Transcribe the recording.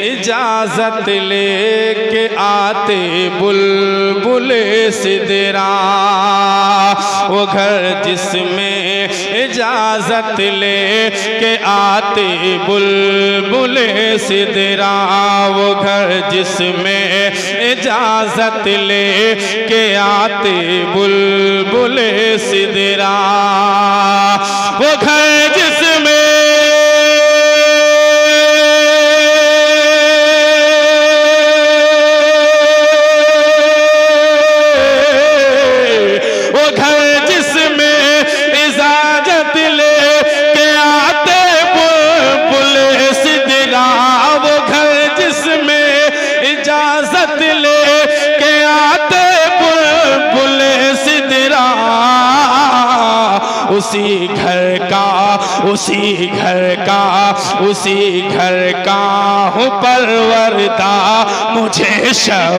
इजाजत लेके आते बुलबुले सिदरा, वो घर जिसमें इजाजत लेके आते बुलबुले सिदरा, वो घर जिसमें इजाजत लेके आते बुलबुले सिदरा, वो घर जिसमें उसी घर का हूँ परवरदा, मुझे